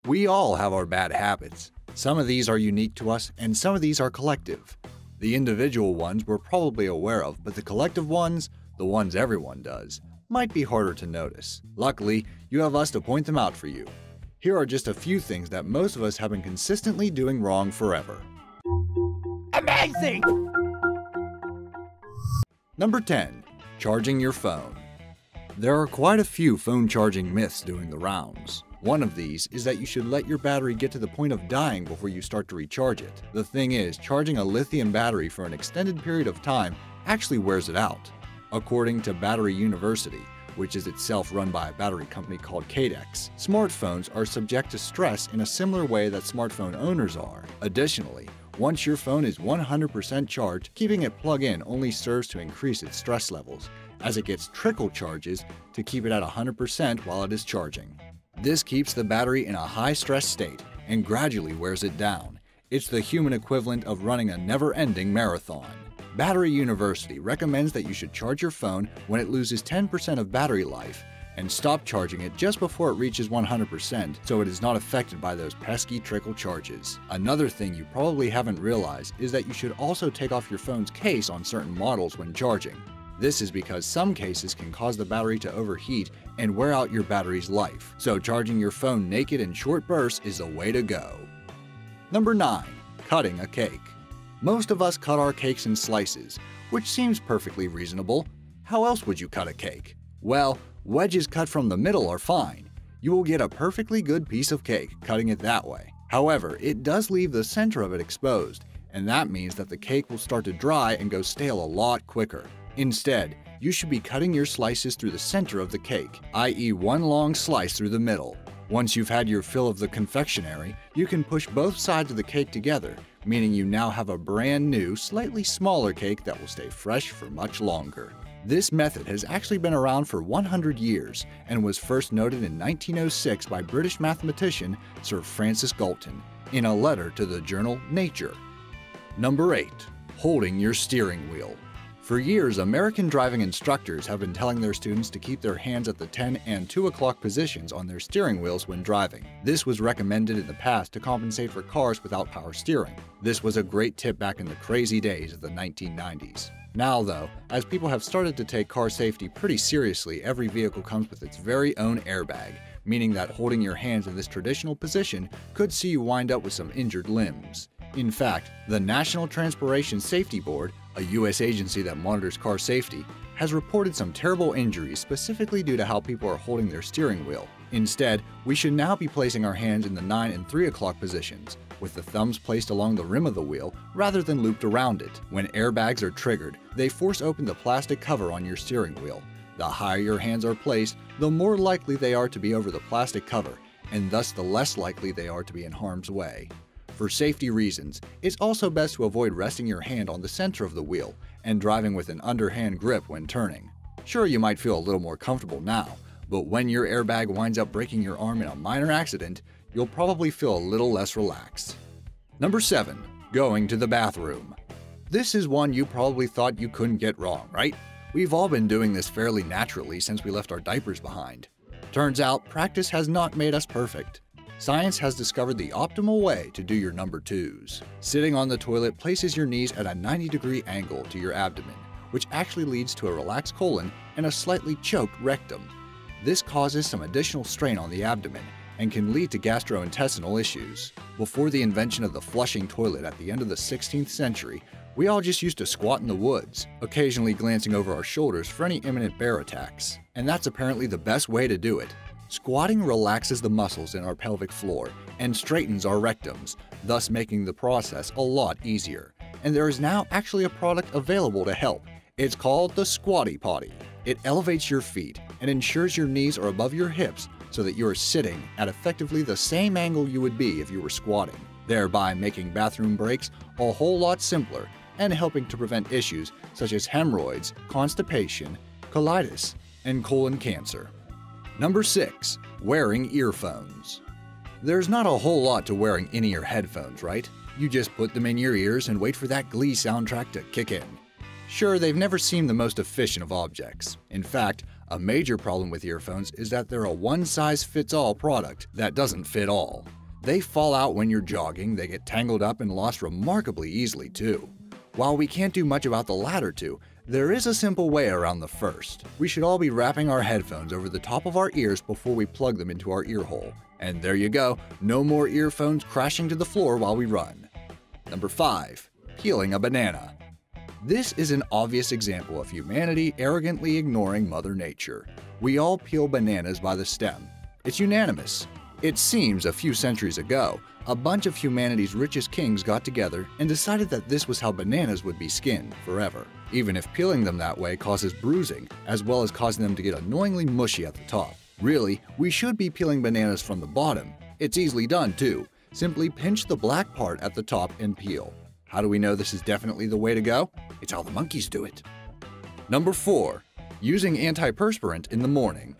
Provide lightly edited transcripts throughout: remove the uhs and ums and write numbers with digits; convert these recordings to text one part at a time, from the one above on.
We all have our bad habits. Some of these are unique to us, and some of these are collective. The individual ones we're probably aware of, but the collective ones, the ones everyone does, might be harder to notice. Luckily, you have us to point them out for you. Here are just a few things that most of us have been consistently doing wrong forever. Amazing! Number 10. Charging your phone. There are quite a few phone charging myths doing the rounds. One of these is that you should let your battery get to the point of dying before you start to recharge it. The thing is, charging a lithium battery for an extended period of time actually wears it out. According to Battery University, which is itself run by a battery company called Cadex, smartphones are subject to stress in a similar way that smartphone owners are. Additionally, once your phone is 100% charged, keeping it plugged in only serves to increase its stress levels, as it gets trickle charges to keep it at 100% while it is charging. This keeps the battery in a high-stress state and gradually wears it down. It's the human equivalent of running a never-ending marathon. Battery University recommends that you should charge your phone when it loses 10% of battery life and stop charging it just before it reaches 100% so it is not affected by those pesky trickle charges. Another thing you probably haven't realized is that you should also take off your phone's case on certain models when charging. This is because some cases can cause the battery to overheat and wear out your battery's life, so charging your phone naked in short bursts is the way to go. Number 9. Cutting a cake. Most of us cut our cakes in slices, which seems perfectly reasonable. How else would you cut a cake? Well, wedges cut from the middle are fine. You will get a perfectly good piece of cake cutting it that way. However, it does leave the center of it exposed, and that means that the cake will start to dry and go stale a lot quicker. Instead, you should be cutting your slices through the center of the cake, i.e. one long slice through the middle. Once you've had your fill of the confectionery, you can push both sides of the cake together, meaning you now have a brand new, slightly smaller cake that will stay fresh for much longer. This method has actually been around for 100 years and was first noted in 1906 by British mathematician Sir Francis Galton in a letter to the journal Nature. Number 8. Holding your steering wheel. For years, American driving instructors have been telling their students to keep their hands at the 10 and 2 o'clock positions on their steering wheels when driving. This was recommended in the past to compensate for cars without power steering. This was a great tip back in the crazy days of the 1990s. Now though, as people have started to take car safety pretty seriously, every vehicle comes with its very own airbag, meaning that holding your hands in this traditional position could see you wind up with some injured limbs. In fact, the National Transportation Safety Board, a U.S. agency that monitors car safety, has reported some terrible injuries specifically due to how people are holding their steering wheel. Instead, we should now be placing our hands in the 9 and 3 o'clock positions, with the thumbs placed along the rim of the wheel rather than looped around it. When airbags are triggered, they force open the plastic cover on your steering wheel. The higher your hands are placed, the more likely they are to be over the plastic cover, and thus the less likely they are to be in harm's way. For safety reasons, it's also best to avoid resting your hand on the center of the wheel and driving with an underhand grip when turning. Sure, you might feel a little more comfortable now, but when your airbag winds up breaking your arm in a minor accident, you'll probably feel a little less relaxed. Number 7. Going to the bathroom. This is one you probably thought you couldn't get wrong, right? We've all been doing this fairly naturally since we left our diapers behind. Turns out, practice has not made us perfect. Science has discovered the optimal way to do your number 2s. Sitting on the toilet places your knees at a 90-degree angle to your abdomen, which actually leads to a relaxed colon and a slightly choked rectum. This causes some additional strain on the abdomen and can lead to gastrointestinal issues. Before the invention of the flushing toilet at the end of the 16th century, we all just used to squat in the woods, occasionally glancing over our shoulders for any imminent bear attacks. And that's apparently the best way to do it. Squatting relaxes the muscles in our pelvic floor and straightens our rectums, thus making the process a lot easier. And there is now actually a product available to help. It's called the Squatty Potty. It elevates your feet and ensures your knees are above your hips so that you are sitting at effectively the same angle you would be if you were squatting, thereby making bathroom breaks a whole lot simpler and helping to prevent issues such as hemorrhoids, constipation, colitis, and colon cancer. Number 6. Wearing earphones. There's not a whole lot to wearing in-ear headphones, right? You just put them in your ears and wait for that Glee soundtrack to kick in. Sure, they've never seemed the most efficient of objects. In fact, a major problem with earphones is that they're a one-size-fits-all product that doesn't fit all. They fall out when you're jogging, they get tangled up and lost remarkably easily too. While we can't do much about the latter two, there is a simple way around the first. We should all be wrapping our headphones over the top of our ears before we plug them into our ear hole. And there you go, no more earphones crashing to the floor while we run. Number 5. Peeling a banana. This is an obvious example of humanity arrogantly ignoring Mother Nature. We all peel bananas by the stem. It's unanimous. It seems a few centuries ago, a bunch of humanity's richest kings got together and decided that this was how bananas would be skinned forever, even if peeling them that way causes bruising, as well as causing them to get annoyingly mushy at the top. Really, we should be peeling bananas from the bottom. It's easily done too. Simply pinch the black part at the top and peel. How do we know this is definitely the way to go? It's how the monkeys do it. Number 4. Using antiperspirant in the morning.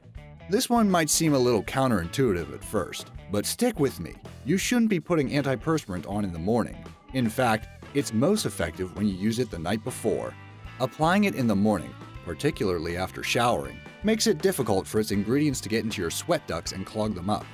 This one might seem a little counterintuitive at first, but stick with me. You shouldn't be putting antiperspirant on in the morning. In fact, it's most effective when you use it the night before. Applying it in the morning, particularly after showering, makes it difficult for its ingredients to get into your sweat ducts and clog them up.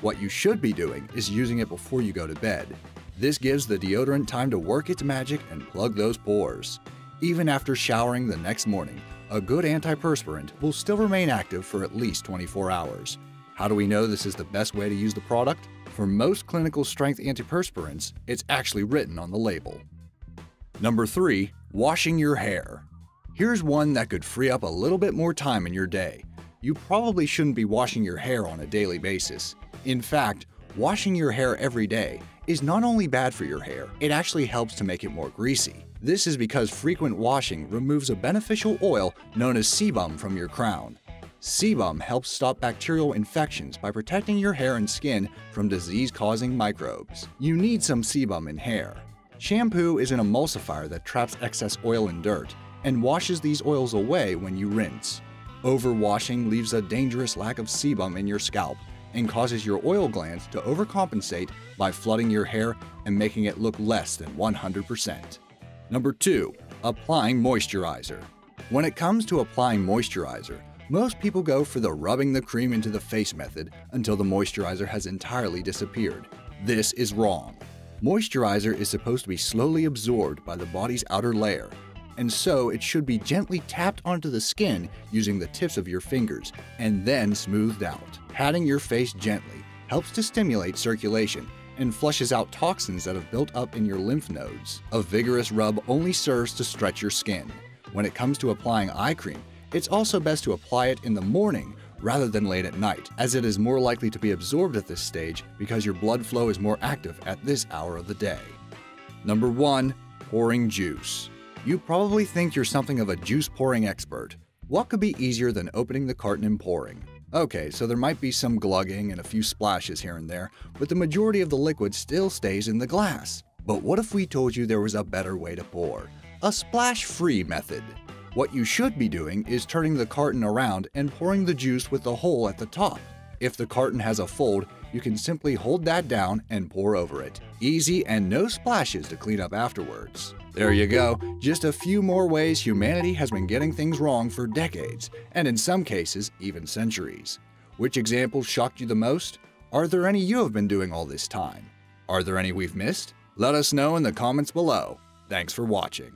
What you should be doing is using it before you go to bed. This gives the deodorant time to work its magic and plug those pores. Even after showering the next morning, a good antiperspirant will still remain active for at least 24 hours. How do we know this is the best way to use the product? For most clinical strength antiperspirants, it's actually written on the label. Number 3. Washing your hair. Here's one that could free up a little bit more time in your day. You probably shouldn't be washing your hair on a daily basis. In fact, washing your hair every day is not only bad for your hair, it actually helps to make it more greasy. This is because frequent washing removes a beneficial oil known as sebum from your crown. Sebum helps stop bacterial infections by protecting your hair and skin from disease-causing microbes. You need some sebum in hair. Shampoo is an emulsifier that traps excess oil and dirt and washes these oils away when you rinse. Overwashing leaves a dangerous lack of sebum in your scalp and causes your oil glands to overcompensate by flooding your hair and making it look less than 100%. Number 2. Applying moisturizer. When it comes to applying moisturizer, most people go for the rubbing the cream into the face method until the moisturizer has entirely disappeared. This is wrong. Moisturizer is supposed to be slowly absorbed by the body's outer layer, and so it should be gently tapped onto the skin using the tips of your fingers and then smoothed out. Patting your face gently helps to stimulate circulation and flushes out toxins that have built up in your lymph nodes. A vigorous rub only serves to stretch your skin. When it comes to applying eye cream, it's also best to apply it in the morning rather than late at night, as it is more likely to be absorbed at this stage because your blood flow is more active at this hour of the day. Number 1. Pouring juice. You probably think you're something of a juice pouring expert. What could be easier than opening the carton and pouring? Okay, so there might be some glugging and a few splashes here and there, but the majority of the liquid still stays in the glass. But what if we told you there was a better way to pour? A splash-free method. What you should be doing is turning the carton around and pouring the juice with the hole at the top. If the carton has a fold, you can simply hold that down and pour over it. Easy and no splashes to clean up afterwards. There you go, just a few more ways humanity has been getting things wrong for decades, and in some cases, even centuries. Which examples shocked you the most? Are there any you have been doing all this time? Are there any we've missed? Let us know in the comments below. Thanks for watching.